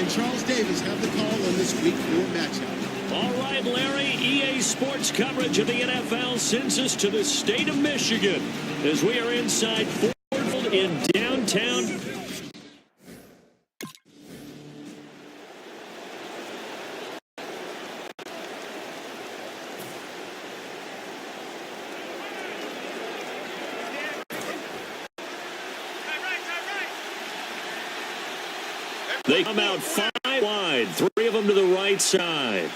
and Charles Davis have the call on this Week 4 matchup. All right, Larry, EA Sports coverage of the NFL sends us to the state of Michigan as we are inside Ford Field in downtown. They come out 5 wide, 3 of them to the right side.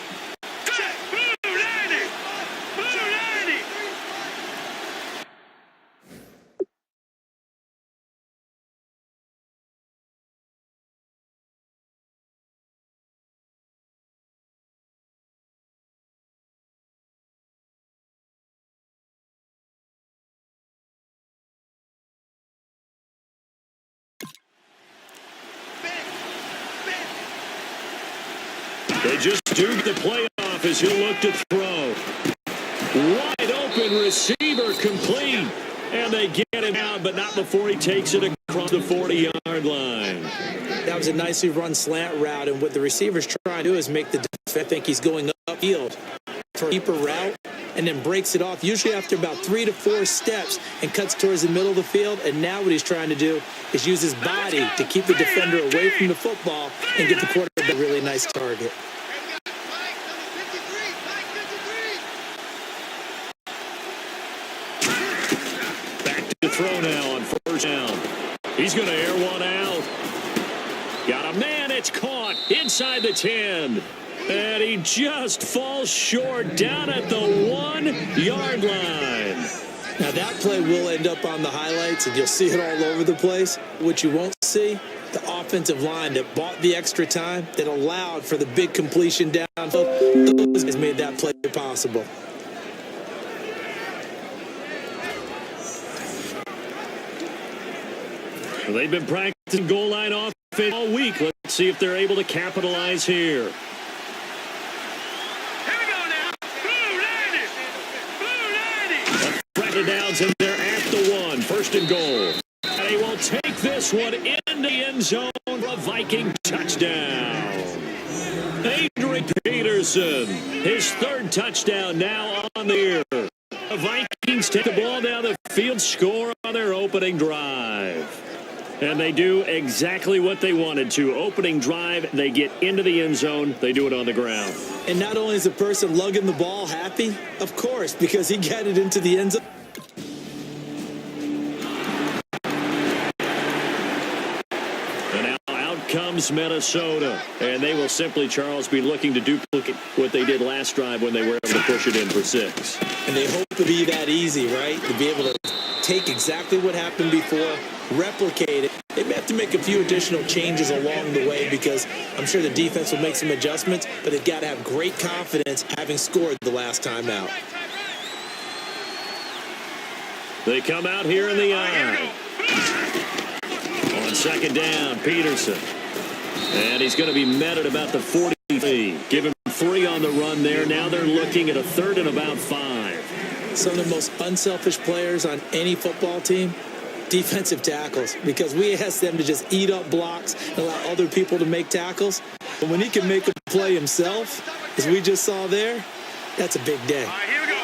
They just do the playoff as he'll look to throw. Wide open receiver complete. And they get him out, but not before he takes it across the 40-yard line. That was a nicely run slant route, and what the receiver's trying to do is make the defense think he's going upfield for a deeper route, and then breaks it off, usually after about 3 to 4 steps, and cuts towards the middle of the field. And now what he's trying to do is use his body to keep the defender away from the football and get the quarterback a really nice target. To throw now on first down. He's going to air one out. Got a man. It's caught inside the 10. And he just falls short down at the 1-yard line. Now that play will end up on the highlights, and you'll see it all over the place. What you won't see, the offensive line that bought the extra time, that allowed for the big completion downfield. Those guys made that play possible. They've been practicing goal line offense all week. Let's see if they're able to capitalize here. Here we go now. Blue 90. Threat downs, and they're at the 1. First and goal. And he will take this one in the end zone for a Viking touchdown. Adrian Peterson, his 3rd touchdown now on the year. The Vikings take the ball down the field, score on their opening drive. And they do exactly what they wanted to. Opening drive, they get into the end zone. They do it on the ground. And not only is the person lugging the ball happy, of course, because he got it into the end zone. And now out comes Minnesota. And they will simply, Charles, be looking to duplicate what they did last drive when they were able to push it in for 6. And they hope to be that easy, right? To be able to take exactly what happened before, replicate it. They may have to make a few additional changes along the way because I'm sure the defense will make some adjustments, but they've got to have great confidence having scored the last time out. They come out here in the eye. On second down, Peterson. And he's going to be met at about the 43. Give him 3 on the run there. Now they're looking at a 3rd and about 5. Some of the most unselfish players on any football team, defensive tackles, because we ask them to just eat up blocks and allow other people to make tackles. But when he can make a play himself, as we just saw there, that's a big day. All right, here we go.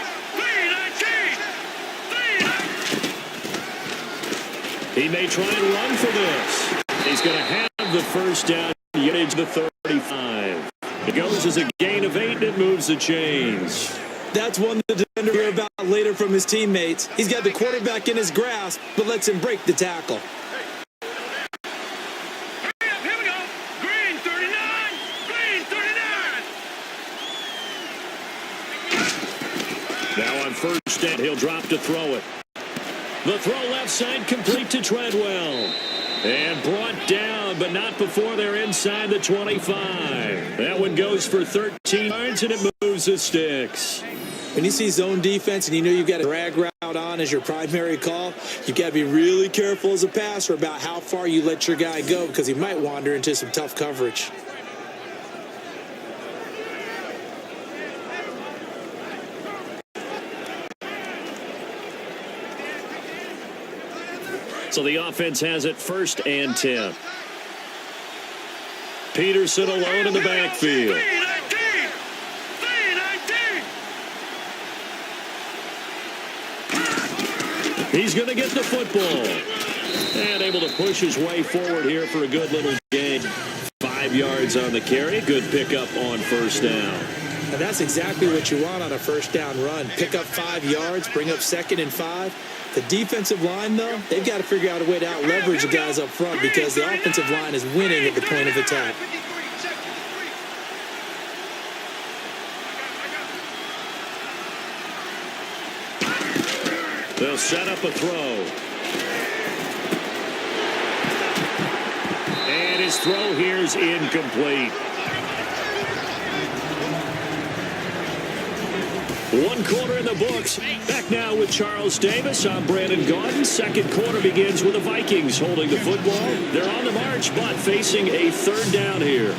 3-19. He may try and run for this. He's going to have the first down, yardage to the 35. It goes as a gain of 8, and it moves the chains. That's one the defender hear about later from his teammates. He's got the quarterback in his grasp, but lets him break the tackle. Hurry up, here we go. Green 39. Green 39. Now on first down, he'll drop to throw it. The throw left side complete to Treadwell. And brought down, but not before they're inside the 25. That one goes for 13 yards, and it moves the sticks. When you see zone defense and you know you've got a drag route on as your primary call, you've got to be really careful as a passer about how far you let your guy go because he might wander into some tough coverage. So the offense has it 1st and 10. Peterson alone in the backfield. He's going to get the football. And able to push his way forward here for a good little gain. 5 yards on the carry. Good pickup on first down. And that's exactly what you want on a first down run. Pick up 5 yards, bring up 2nd and 5. The defensive line, though, they've got to figure out a way to out-leverage the guys up front because the offensive line is winning at the point of attack. They'll set up a throw. And his throw here is incomplete. One quarter in the books. Back now with Charles Davis. I'm Brandon Gaudin. Second quarter begins with the Vikings holding the football. They're on the march, but facing a third down here.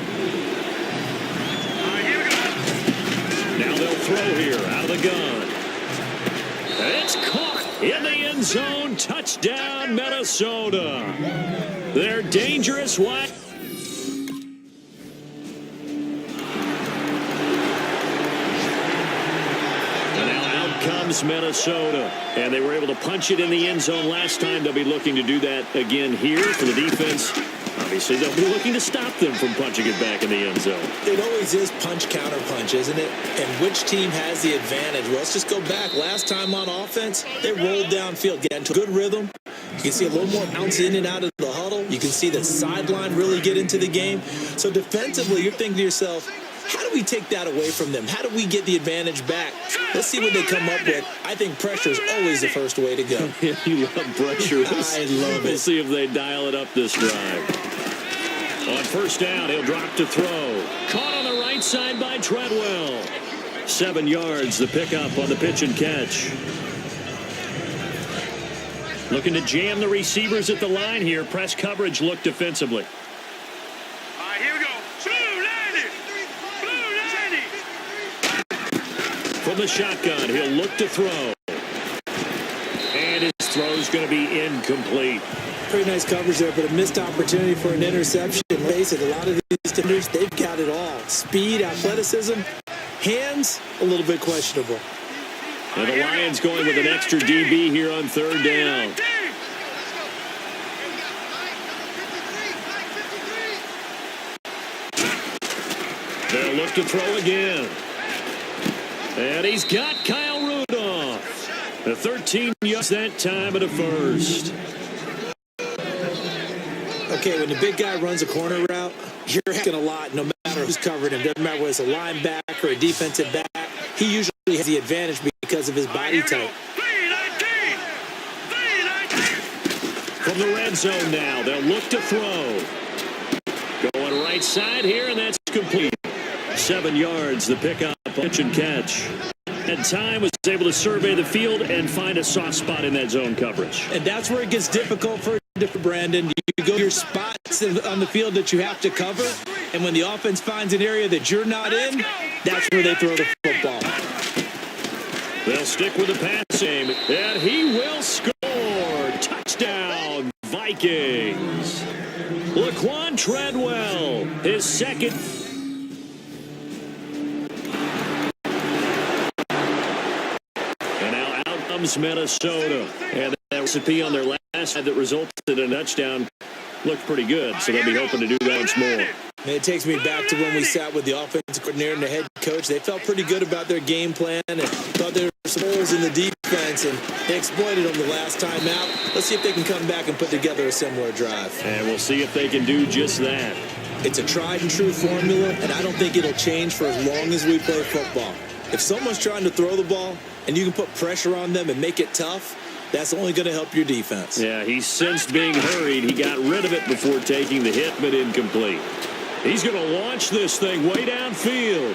Now they'll throw here out of the gun. It's caught in the end zone. Touchdown, Minnesota. They're dangerous. What? Comes Minnesota, and they were able to punch it in the end zone last time. They'll be looking to do that again here for the defense. Obviously, they'll be looking to stop them from punching it back in the end zone. It always is punch, counter punch, isn't it? And which team has the advantage? Well, let's just go back. Last time on offense, they rolled downfield, get into a good rhythm. You can see a little more bounce in and out of the huddle. You can see the sideline really get into the game. So defensively, you're thinking to yourself, how do we take that away from them? How do we get the advantage back? Let's see what they come up with. I think pressure is always the first way to go. You love pressure. I love it. We'll see if they dial it up this drive. On first down, he'll drop to throw. Caught on the right side by Treadwell. 7 yards, the pickup on the pitch and catch. Looking to jam the receivers at the line here. Press coverage look defensively. From the shotgun, he'll look to throw. And his throw's going to be incomplete. Pretty nice coverage there, but a missed opportunity for an interception. Face it, a lot of these defenders, they've got it all. Speed, athleticism, hands, a little bit questionable. And the Lions going with an extra DB here on third down. They'll look to throw again. And he's got Kyle Rudolph. The 13 yards that time at a first. Okay, when the big guy runs a corner route, you're asking a lot no matter who's covering him. Doesn't matter whether it's a linebacker or a defensive back. He usually has the advantage because of his body type. From the red zone now, they'll look to throw. Going right side here, and that's complete. 7 yards, the pickup, pitch and catch. And Time was able to survey the field and find a soft spot in that zone coverage. And that's where it gets difficult for Brandon. You go to your spots on the field that you have to cover, and when the offense finds an area that you're not in, that's where they throw the football. They'll stick with the pass game, and he will score. Touchdown, Vikings. Laquan Treadwell, his second. Minnesota, and that recipe on their last that resulted in a touchdown looked pretty good, so they'll be hoping to do that once more. And it takes me back to when we sat with the offensive coordinator and the head coach. They felt pretty good about their game plan and thought there were some holes in the defense, and they exploited them the last time out. Let's see if they can come back and put together a similar drive. And we'll see if they can do just that. It's a tried and true formula, and I don't think it'll change for as long as we play football. If someone's trying to throw the ball and you can put pressure on them and make it tough, that's only going to help your defense. Yeah, he sensed being hurried. He got rid of it before taking the hit, but incomplete. He's going to launch this thing way downfield.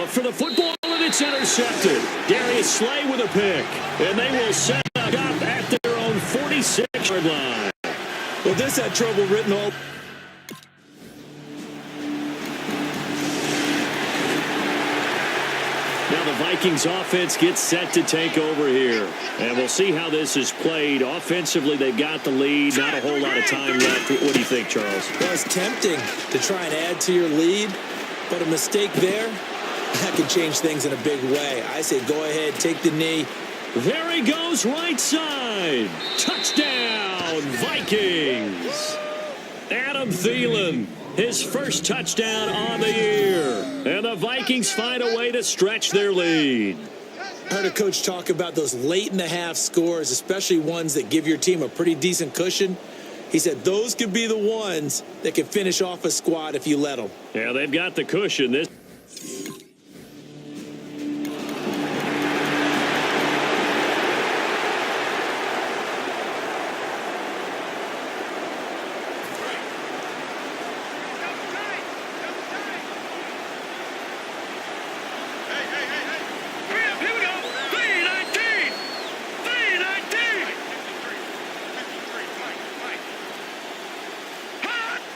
For the football, and it's intercepted. Darius Slay with a pick, and they will set up at their own 46-yard line. Well, this had trouble written all. Now the Vikings offense gets set to take over here. And we'll see how this is played. Offensively, they've got the lead. Not a whole lot of time left. What do you think, Charles? Well, it's tempting to try and add to your lead, but a mistake there, that could change things in a big way. I say go ahead, take the knee. There he goes, right side. Touchdown, Vikings. Adam Thielen, his first touchdown on the year. And the Vikings find a way to stretch their lead. I heard a coach talk about those late-in-the-half scores, especially ones that give your team a pretty decent cushion. He said those could be the ones that can finish off a squad if you let them. Yeah, they've got the cushion. This.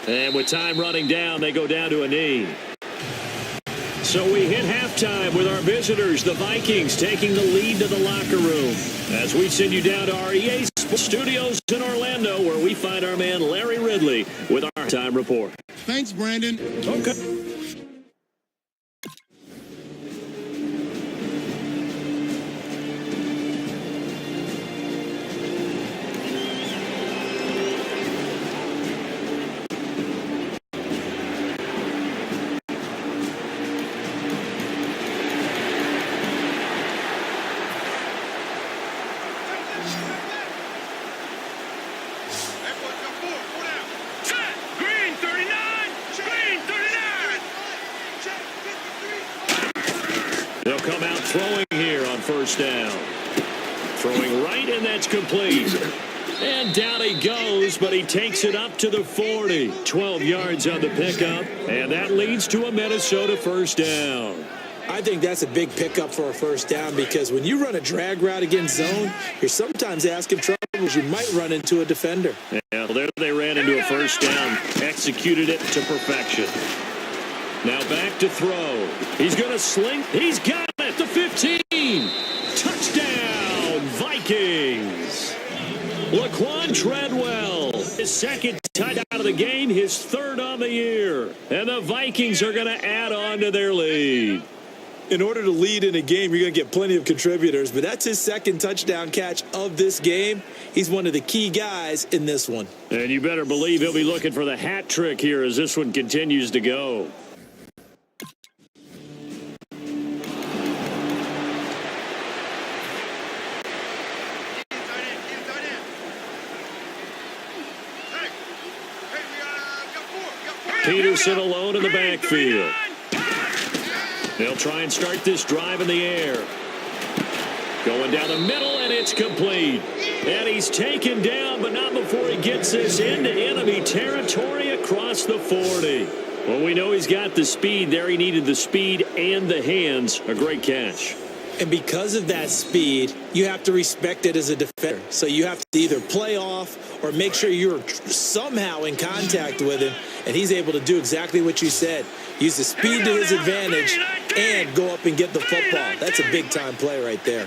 And with time running down, they go down to a knee. So we hit halftime with our visitors, the Vikings, taking the lead to the locker room. As we send you down to our EA Sports Studios in Orlando, where we find our man Larry Ridley with our time report. Thanks, Brandon. Okay. They'll come out throwing here on first down. Throwing right, and that's complete. And down he goes, but he takes it up to the 40. 12 yards on the pickup, and that leads to a Minnesota first down. I think that's a big pickup for a first down because when you run a drag route against zone, you're sometimes asking troubles. You might run into a defender. Yeah, well, there they ran into a first down. Executed it to perfection. Now back to throw. He's going to sling. He's got it. The 15. Touchdown, Vikings. Laquan Treadwell, his second touchdown out of the game, his third on the year. And the Vikings are going to add on to their lead. In order to lead in a game, you're going to get plenty of contributors, but that's his second touchdown catch of this game. He's one of the key guys in this one. And you better believe he'll be looking for the hat trick here as this one continues to go. Peterson alone in the backfield. They'll try and start this drive in the air. Going down the middle, and it's complete. And he's taken down, but not before he gets this into enemy territory across the 40. Well, we know he's got the speed there. He needed the speed and the hands. A great catch. And because of that speed, you have to respect it as a defender. So you have to either play off or make sure you're somehow in contact with him. And he's able to do exactly what you said. Use the speed to his advantage and go up and get the football. That's a big-time play right there.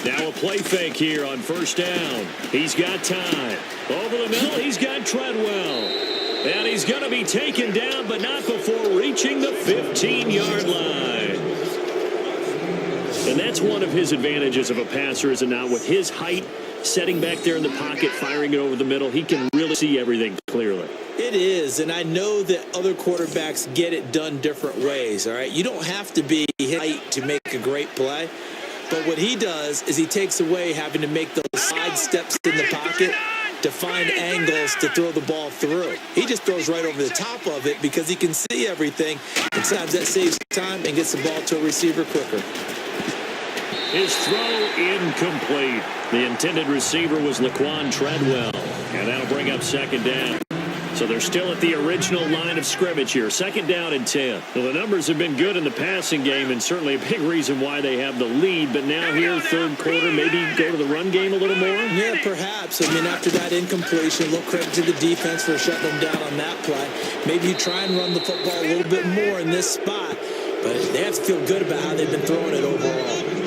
Now a play fake here on first down. He's got time. Over the middle, he's got Treadwell. And he's going to be taken down, but not before reaching the 15-yard line. And that's one of his advantages of a passer, is it not? With his height, setting back there in the pocket, firing it over the middle, he can really see everything clearly. It is, and I know that other quarterbacks get it done different ways, all right? You don't have to be height to make a great play. But what he does is he takes away having to make those side steps in the pocket to find angles to throw the ball through. He just throws right over the top of it because he can see everything. And sometimes that saves time and gets the ball to a receiver quicker. His throw incomplete. The intended receiver was Laquan Treadwell. And that'll bring up second down. So they're still at the original line of scrimmage here. 2nd down and 10. Well, the numbers have been good in the passing game and certainly a big reason why they have the lead. But now here, 3rd quarter, maybe go to the run game a little more? Yeah, perhaps. I mean, after that incompletion, a little credit to the defense for shutting them down on that play. Maybe you try and run the football a little bit more in this spot. But they have to feel good about how they've been throwing it overall.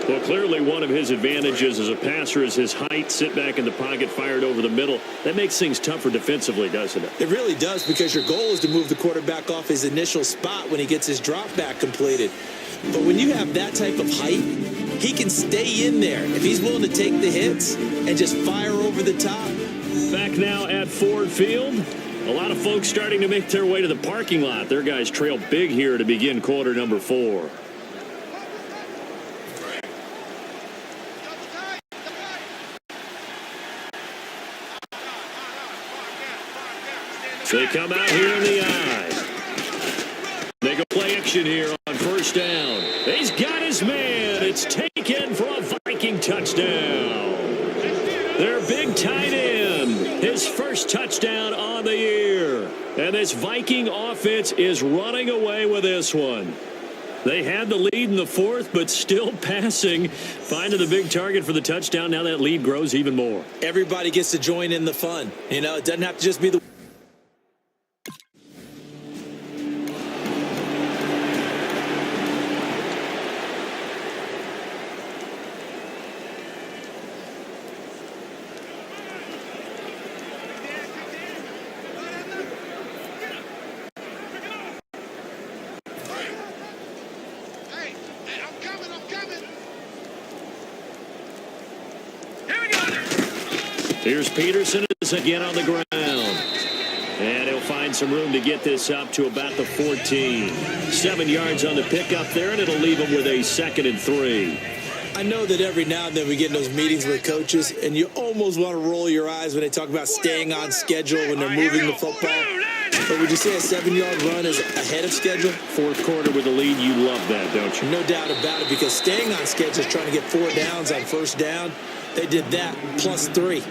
Well, clearly one of his advantages as a passer is his height. Sit back in the pocket, fired over the middle. That makes things tougher defensively, doesn't it? It really does, because your goal is to move the quarterback off his initial spot when he gets his drop back completed. But when you have that type of height, he can stay in there. If he's willing to take the hits and just fire over the top. Back now at Ford Field. A lot of folks starting to make their way to the parking lot. Their guys trail big here to begin quarter number 4. They come out here in the eye. Make a play action here on 1st down. He's got his man. It's taken for a Viking touchdown. Their big tight end. His first touchdown on the year. And this Viking offense is running away with this one. They had the lead in the 4th, but still passing. Finding the big target for the touchdown. Now that lead grows even more. Everybody gets to join in the fun. You know, it doesn't have to just be the Here's Peterson again on the ground. And he'll find some room to get this up to about the 14. 7 yards on the pickup there, and it'll leave him with a 2nd and 3. I know that every now and then we get in those meetings with coaches, and you almost want to roll your eyes when they talk about staying on schedule when they're moving the football. But would you say a 7-yard run is ahead of schedule? 4th quarter with the lead, you love that, don't you? No doubt about it, because staying on schedule is trying to get 4 downs on 1st down. They did that plus 3.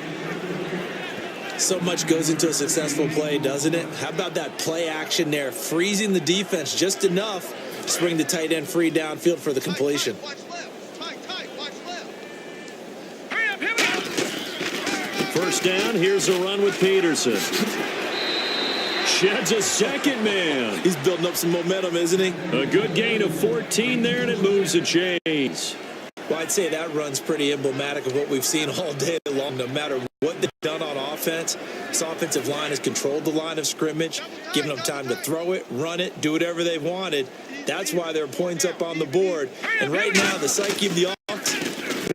So much goes into a successful play, doesn't it? How about that play action there, freezing the defense just enough to bring the tight end free downfield for the completion. First down, here's a run with Peterson. Sheds a 2nd man. He's building up some momentum, isn't he? A good gain of 14 there, and it moves the chains. Well, I'd say that run's pretty emblematic of what we've seen all day long. No matter what they've done on offense, this offensive line has controlled the line of scrimmage, given them time to throw it, run it, do whatever they wanted. That's why there are points up on the board. And right now, the psyche of the offense,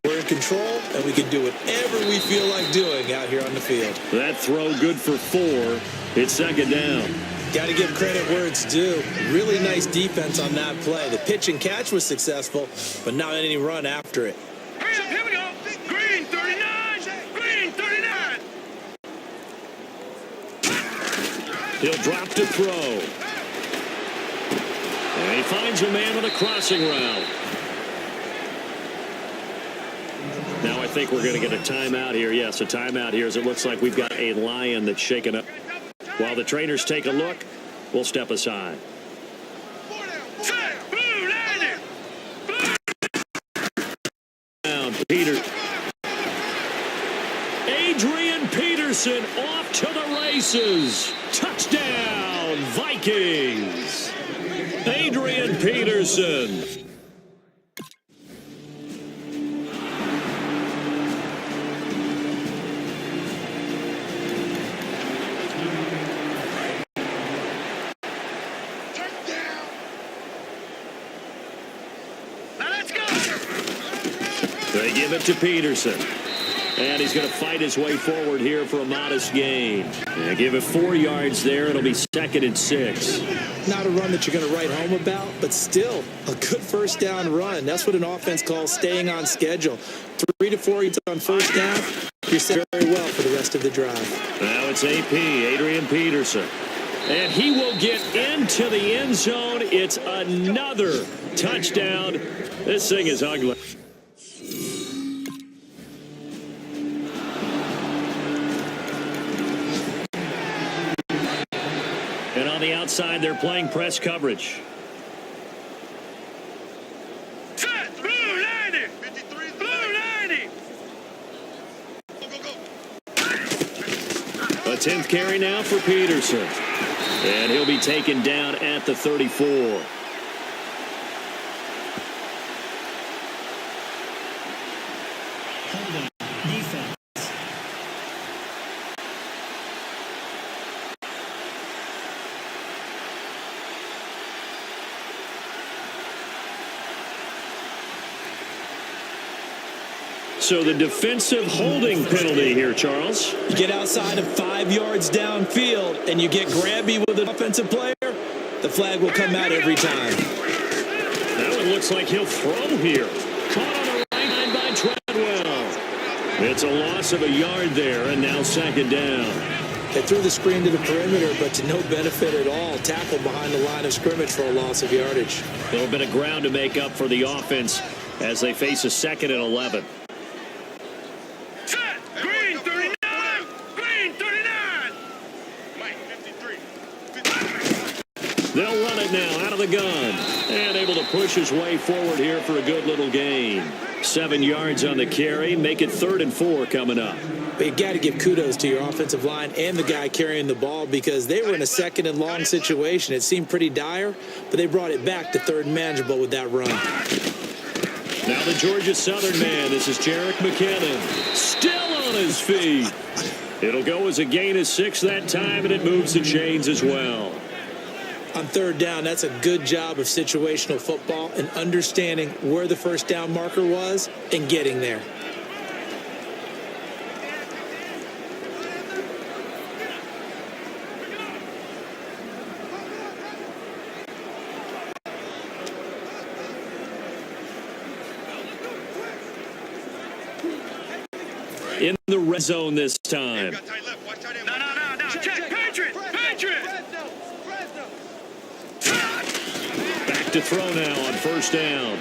we're in control, and we can do whatever we feel like doing out here on the field. That throw good for 4. It's 2nd down. Got to give credit where it's due. Really nice defense on that play. The pitch and catch was successful, but not any run after it. Here we go. Green 39. Green 39. He'll drop to throw. And he finds a man with a crossing route. Now I think we're going to get a timeout here. Yes, a timeout here, as it looks like we've got a Lion that's shaken up. While the trainers take a look, we'll step aside. Peter. Adrian Peterson off to the races. Touchdown, Vikings. Adrian Peterson. They give it to Peterson. And he's going to fight his way forward here for a modest gain. And give it 4 yards there. It'll be 2nd and 6. Not a run that you're going to write home about, but still a good 1st down run. That's what an offense calls staying on schedule. 3 to 4 yards on 1st down. You're set very well for the rest of the drive. Now it's AP, Adrian Peterson. And he will get into the end zone. It's another touchdown. This thing is ugly. On the outside, they're playing press coverage. Set. Blue 90. 53. Blue 90. A 10th carry now for Peterson. And he'll be taken down at the 34. Holding. Defense. So the defensive holding penalty here, Charles. You get outside of 5 yards downfield and you get grabby with an offensive player, the flag will come out every time. Now it looks like he'll throw here. Caught on the right line by Treadwell. It's a loss of a yard there, and now second down. They threw the screen to the perimeter, but to no benefit at all. Tackled behind the line of scrimmage for a loss of yardage. A little bit of ground to make up for the offense as they face a 2nd and 11. Set. Green 39. Green 39. Mike 53. They'll run it now out of the gun. And able to push his way forward here for a good little gain. 7 yards on the carry. Make it 3rd and 4 coming up. But you got to give kudos to your offensive line and the guy carrying the ball because they were in a 2nd and long situation. It seemed pretty dire, but they brought it back to 3rd and manageable with that run. Now the Georgia Southern man. This is Jerick McKinnon. Still on his feet. It'll go as a gain of 6 that time, and it moves the chains as well. On 3rd down, that's a good job of situational football and understanding where the first down marker was and getting there. In the red zone this time. No. Check. Patriot. Back to throw now on 1st down.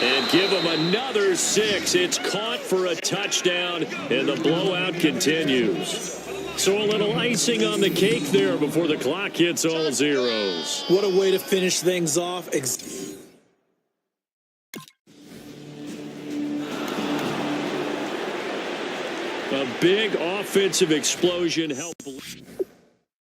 And give him another 6. It's caught for a touchdown, and the blowout continues. So a little icing on the cake there before the clock hits all zeros. What a way to finish things off. A big offensive explosion helped.